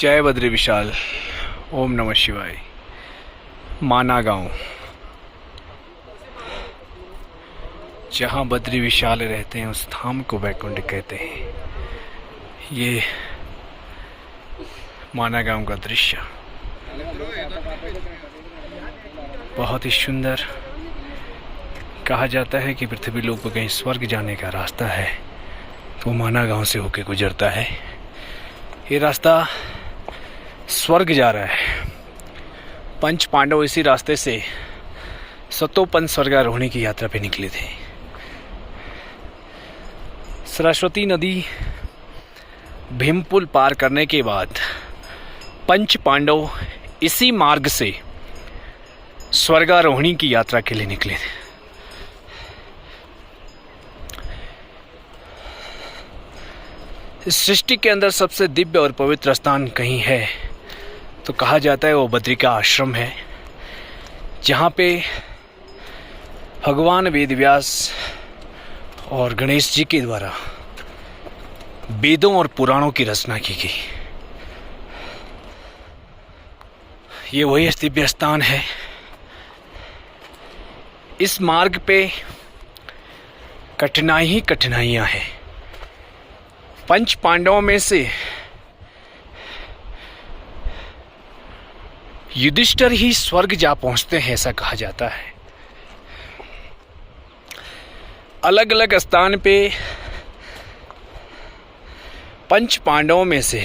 जय बद्री विशाल। ओम नमः शिवाय। माना गांव, जहाँ बद्री विशाल रहते हैं उस धाम को वैकुंठ कहते हैं। ये माना गांव का दृश्य बहुत ही सुंदर। कहा जाता है कि पृथ्वी लोक को कहीं स्वर्ग जाने का रास्ता है तो माना गांव से होकर गुजरता है। ये रास्ता स्वर्ग जा रहा है। पंच पांडव इसी रास्ते से सतोपन स्वर्गारोहणी की यात्रा पे निकले थे। सरस्वती नदी भीमपुल पार करने के बाद पंच पांडव इसी मार्ग से स्वर्गारोहणी की यात्रा के लिए निकले थे। इस सृष्टि के अंदर सबसे दिव्य और पवित्र स्थान कहीं है तो कहा जाता है वो बद्रिका आश्रम है, जहाँ पे भगवान वेदव्यास और गणेश जी के द्वारा वेदों और पुराणों की रचना की गई। ये वही दिव्य स्थान है। इस मार्ग पे कठिनाई ही कठिनाइयाँ हैं। पंच पांडवों में से युधिष्ठिर ही स्वर्ग जा पहुंचते हैं, ऐसा कहा जाता है। अलग अलग स्थान पे पंच पांडवों में से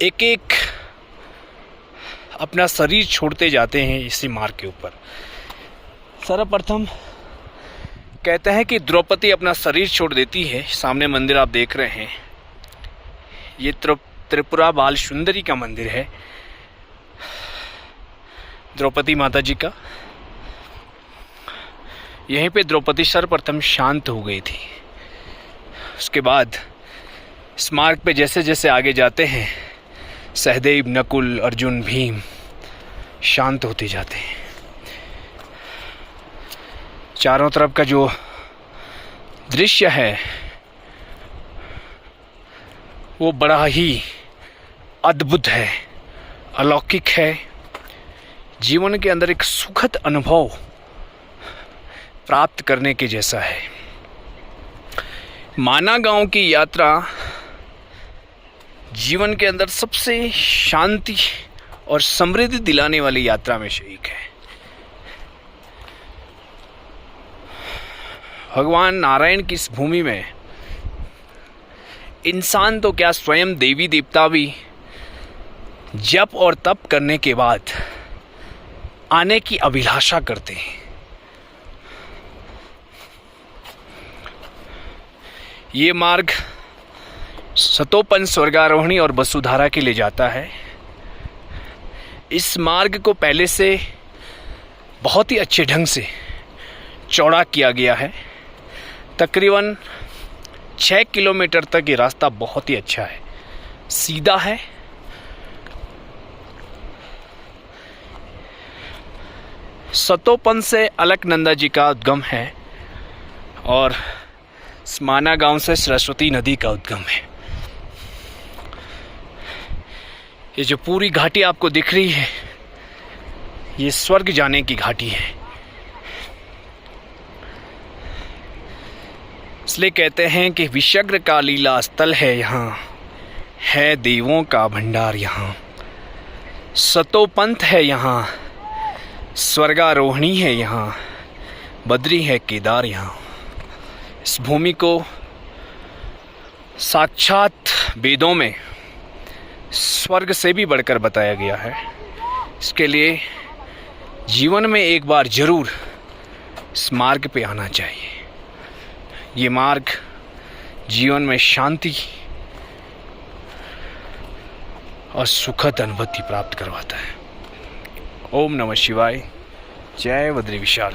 एक एक अपना शरीर छोड़ते जाते हैं इसी मार्ग के ऊपर। सर्वप्रथम कहते हैं कि द्रौपदी अपना शरीर छोड़ देती है। सामने मंदिर आप देख रहे हैं, ये त्रिपुरा बाल सुंदरी का मंदिर है, द्रौपदी माता जी का। यहीं पे द्रौपदी सर्वप्रथम शांत हो गई थी। उसके बाद इस मार्ग पे जैसे जैसे आगे जाते हैं सहदेव, नकुल, अर्जुन, भीम शांत होते जाते हैं। चारों तरफ का जो दृश्य है वो बड़ा ही अद्भुत है, अलौकिक है। जीवन के अंदर एक सुखद अनुभव प्राप्त करने के जैसा है। माना गांव की यात्रा जीवन के अंदर सबसे शांति और समृद्धि दिलाने वाली यात्रा में से एक है। भगवान नारायण की इस भूमि में इंसान तो क्या, स्वयं देवी देवता भी जप और तप करने के बाद आने की अभिलाषा करते हैं। ये मार्ग सतोपन स्वर्गारोहणी और वसुधारा के लिए जाता है। इस मार्ग को पहले से बहुत ही अच्छे ढंग से चौड़ा किया गया है। तकरीबन 6 किलोमीटर तक ये रास्ता बहुत ही अच्छा है, सीधा है। सतोपन से अलकनंदा जी का उद्गम है और माना गांव से सरस्वती नदी का उद्गम है। ये जो पूरी घाटी आपको दिख रही है ये स्वर्ग जाने की घाटी है। इसलिए कहते हैं कि विषग्र का लीला स्थल है यहाँ, है देवों का भंडार यहाँ। सतोपंथ है यहाँ, स्वर्गारोहणी है यहाँ, बद्री है केदार यहाँ। इस भूमि को साक्षात वेदों में स्वर्ग से भी बढ़कर बताया गया है। इसके लिए जीवन में एक बार जरूर इस मार्ग पे आना चाहिए। ये मार्ग जीवन में शांति और सुखद अनुभूति प्राप्त करवाता है। ओम नमः शिवाय। जय बद्री विशाल।